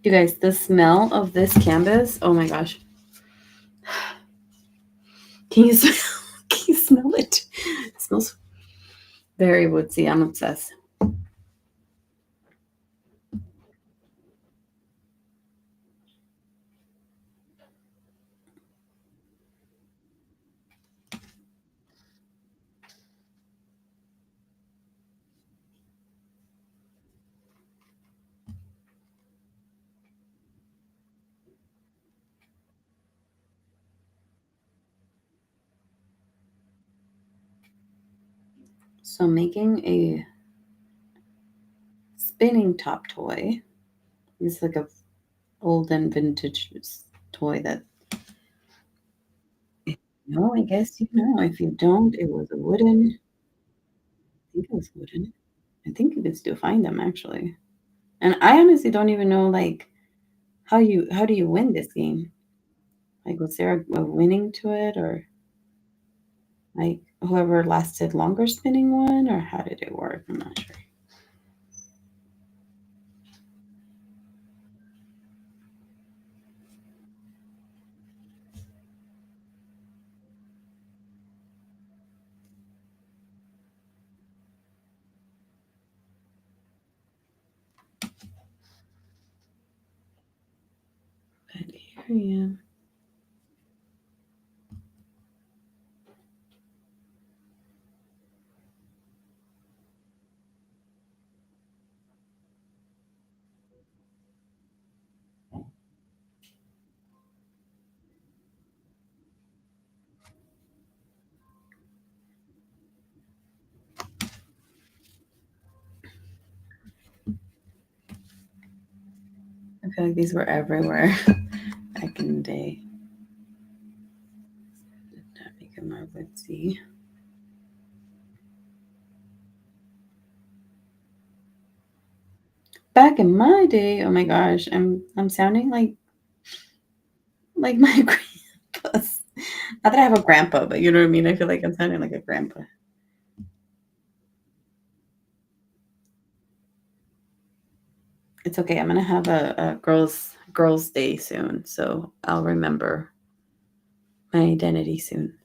You guys, the smell of this canvas, oh my gosh. Can you smell can you smell it? It smells very woodsy, I'm obsessed. So making a spinning top toy is like a old and vintage toy that if you know, I guess you know. If you don't, it was a wooden I think it was wooden. I think you can still find them actually. And I honestly don't even know like how do you win this game? Like was there a winning to it or like whoever lasted longer spinning one or how did it work? I'm not sure. But here I am. I feel like these were everywhere back in the day. Did not make a more woodsy. Back in my day, oh my gosh, I'm sounding like my grandpa's. Not that I have a grandpa, but you know what I mean? I feel like I'm sounding like a grandpa. It's okay. I'm gonna have a girls' day soon, so I'll remember my identity soon.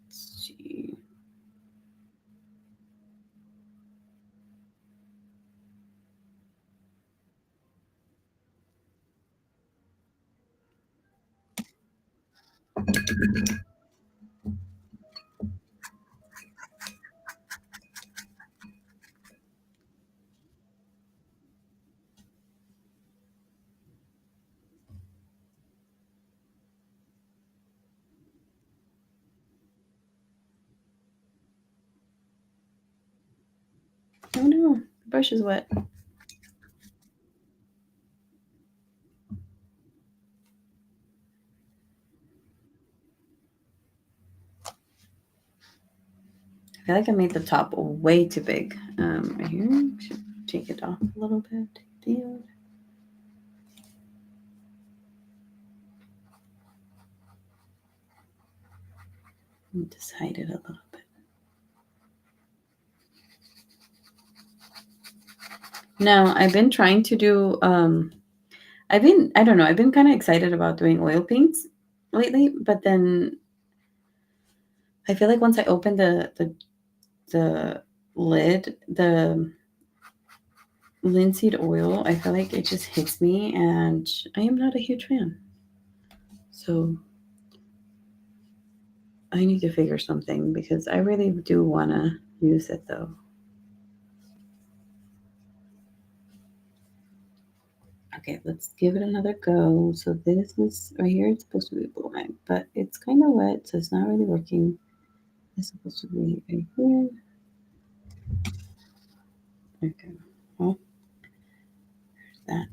Let's see. Oh no, the brush is wet. feel like I made the top way too big. Right here, should take it off a little bit. Deal. Just hide it a little bit. Now I've been trying to do. I don't know. I've been kind of excited about doing oil paints lately, but then I feel like once I open the lid, the linseed oil, I feel like it just hits me, and I am not a huge fan. So I need to figure something because I really do want to use it though. Okay, let's give it another go. So this is right here. It's supposed to be black, but it's kind of wet, so it's not really working. It's supposed to be right here. Okay. Well, there's that.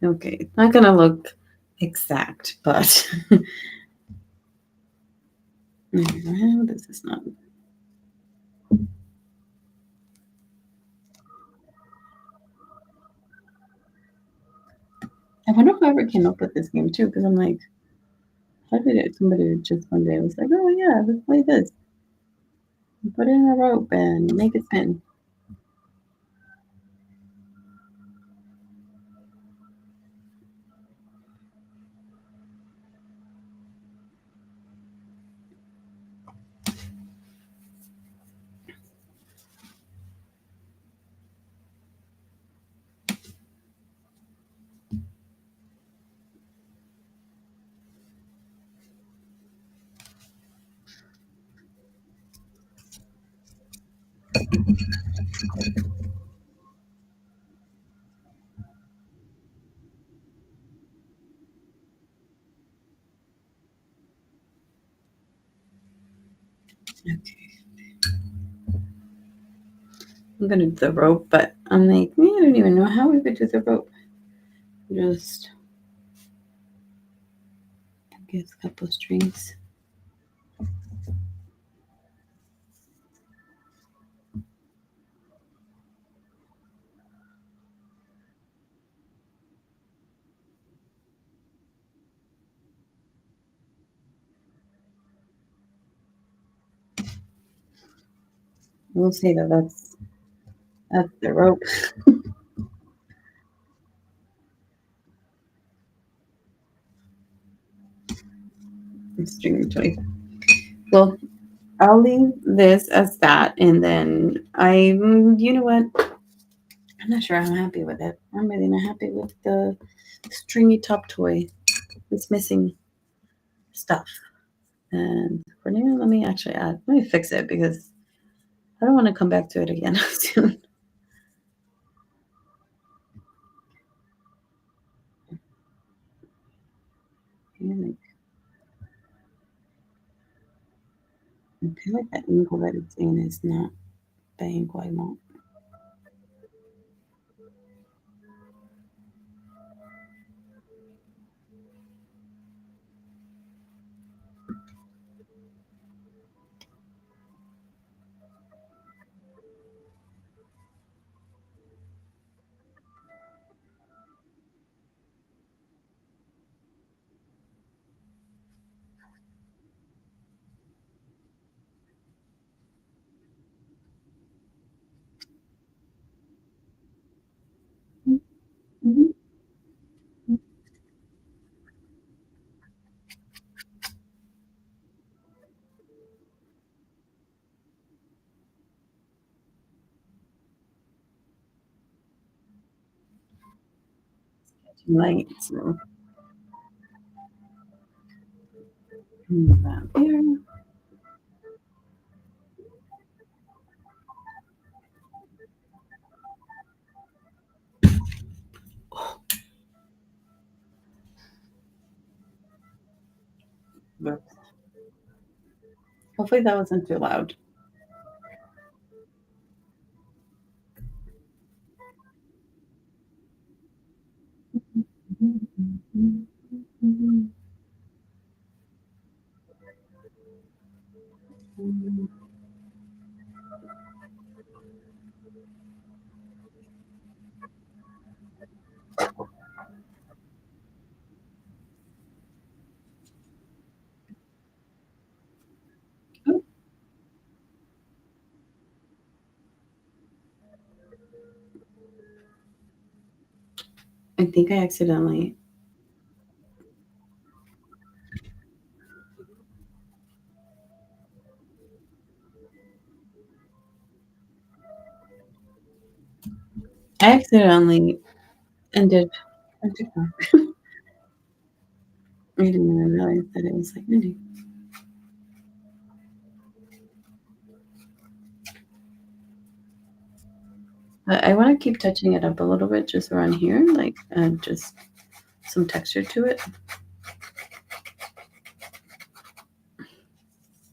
Okay, it's not gonna look exact, but well, this is not. I wonder if I ever came up with this game too, because I'm like, how did it? Somebody just one day was like, oh yeah, let's play this. Put in a rope and make it spin. Okay, I'm gonna do the rope, but I'm like, I don't even know how we could do the rope. Just get a couple strings. We'll say that that's the rope. String toy. Well, I'll leave this as that, and then you know what? I'm not sure I'm happy with it. I'm really not happy with the stringy top toy. It's missing stuff. And for now, let me actually let me fix it because I don't want to come back to it again soon. I feel like that ankle that it's in is not the ankle I want. Mm-hmm. Light, so move that there. Hopefully that wasn't too loud. Oh, I think I accidentally ended a TikTok. I didn't even realize that it was like ending. But I want to keep touching it up a little bit just around here, like just some texture to it,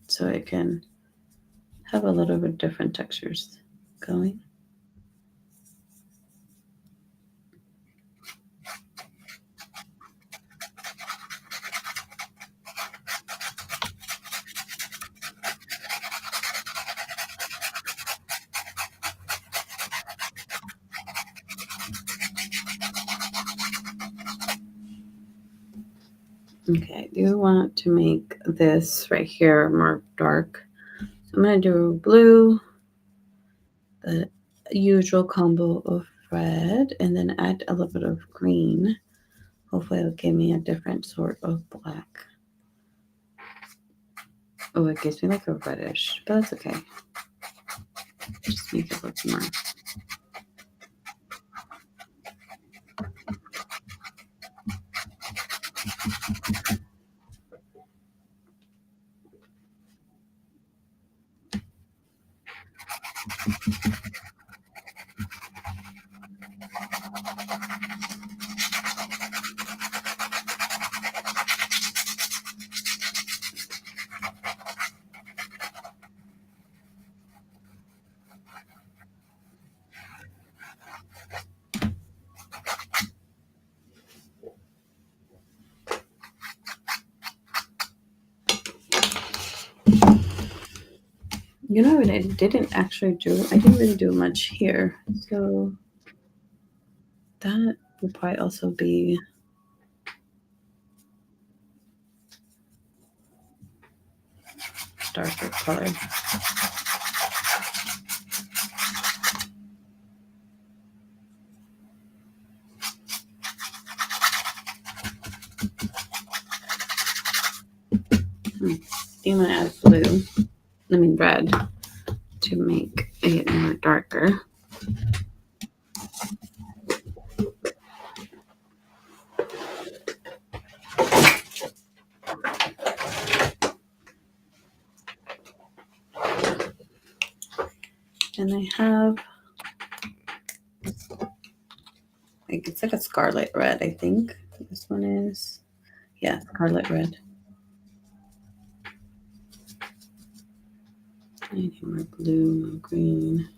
so it can have a little bit different textures going. Okay, I do want to make this right here more dark. So I'm going to do blue, the usual combo of red, and then add a little bit of green. Hopefully it'll give me a different sort of black. Oh, it gives me like a reddish, but that's okay. Just make it look more. You know what I didn't actually do? I didn't really do much here. So that would probably also be darker color. I'm gonna add blue, I mean red, to make it more darker. And I have like it's like a scarlet red, I think. This one is, yeah, scarlet red. I need more blue, more green.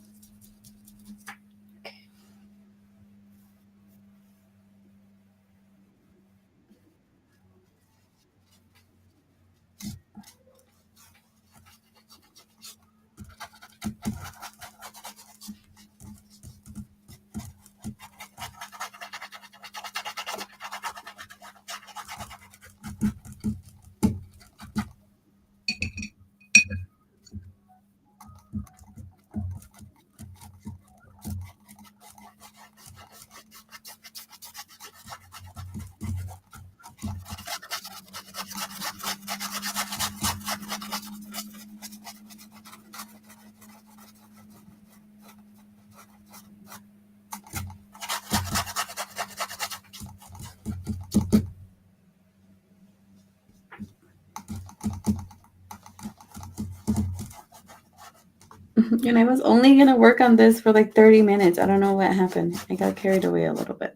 And I was only gonna work on this for like 30 minutes. I don't know what happened. I got carried away a little bit.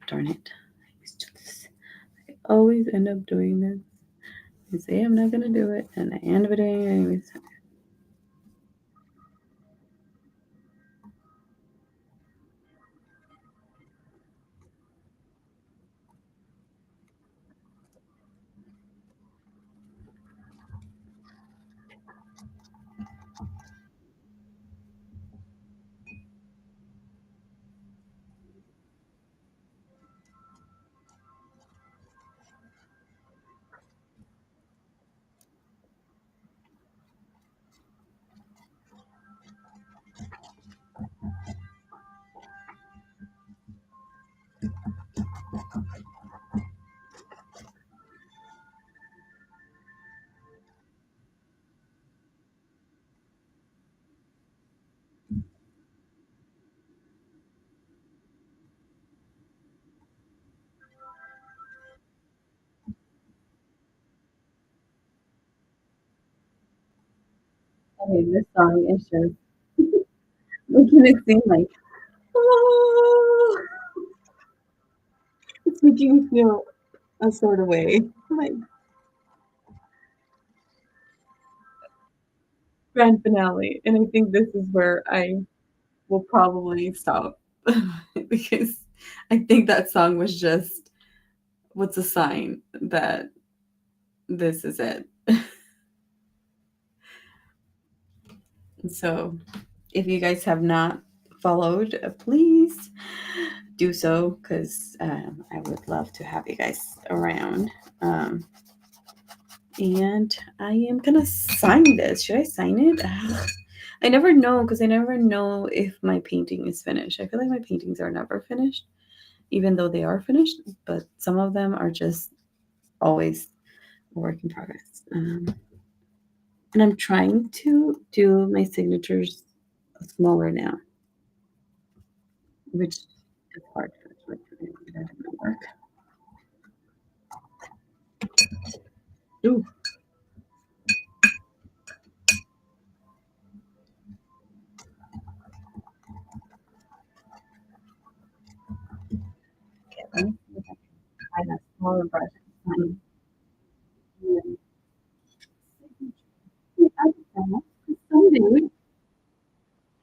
Darn it. I always end up doing this. I say I'm not gonna do it, and I end up doing it anyways. Okay, this song is just making it seem like, oh, it's making me feel a sort of way. Like grand finale. And I think this is where I will probably stop because I think that song was just what's a sign that this is it. So if you guys have not followed, please do so because I would love to have you guys around. Um, and I am gonna sign this. Should I sign it? I never know because I never know if my painting is finished. I feel like my paintings are never finished, even though they are finished, but some of them are just always a work in progress. And I'm trying to do my signatures smaller now, which is hard. That didn't work. Ooh, okay, let me see if I can find a smaller brush. Fine. And I don't know. Someday,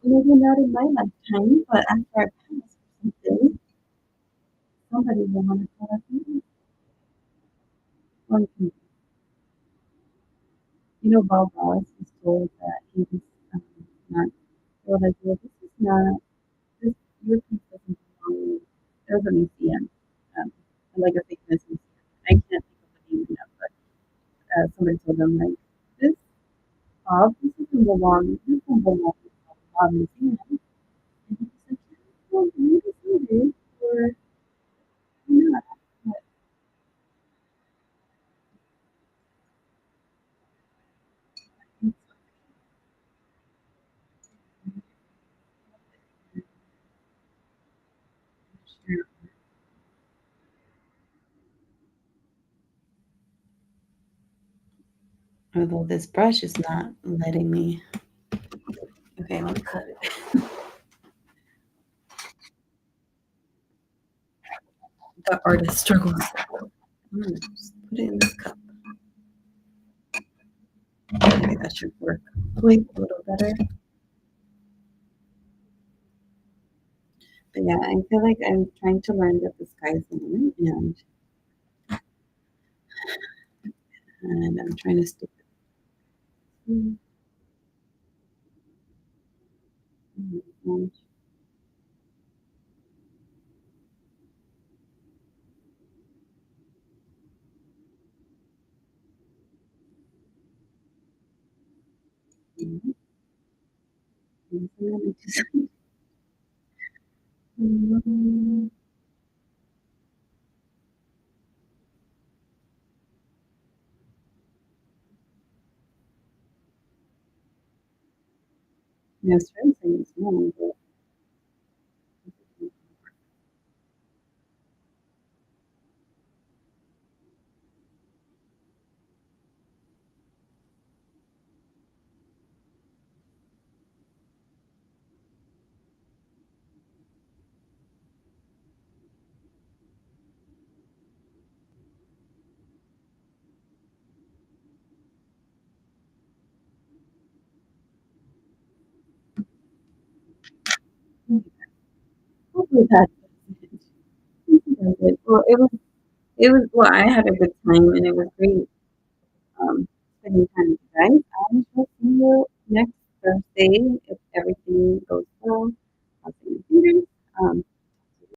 maybe not in my lifetime, but after I pass or something, somebody will want to call us. Like, Bob Ross was told that he was not, well, like, well, this is not, this, your piece doesn't belong, there's a museum, um, like a famous museum. I can't think of the name now, but somebody told them, like, this, Bob, this doesn't belong to the Bob Museum. And he was like, yeah, well, maybe someday, or not. But it's sure. Although this brush is not letting me. Okay, let me cut it. The artist struggles. Just put it in this cup. Maybe that should work. Wait a little better. But yeah, I feel like I'm trying to learn that the sky is the limit, and I'm trying to stick with and, and just, yeah, certain things, no, but that does it. Well, well, I had a good time and it was great, spending time with you guys. I shall see you next Thursday if everything goes well.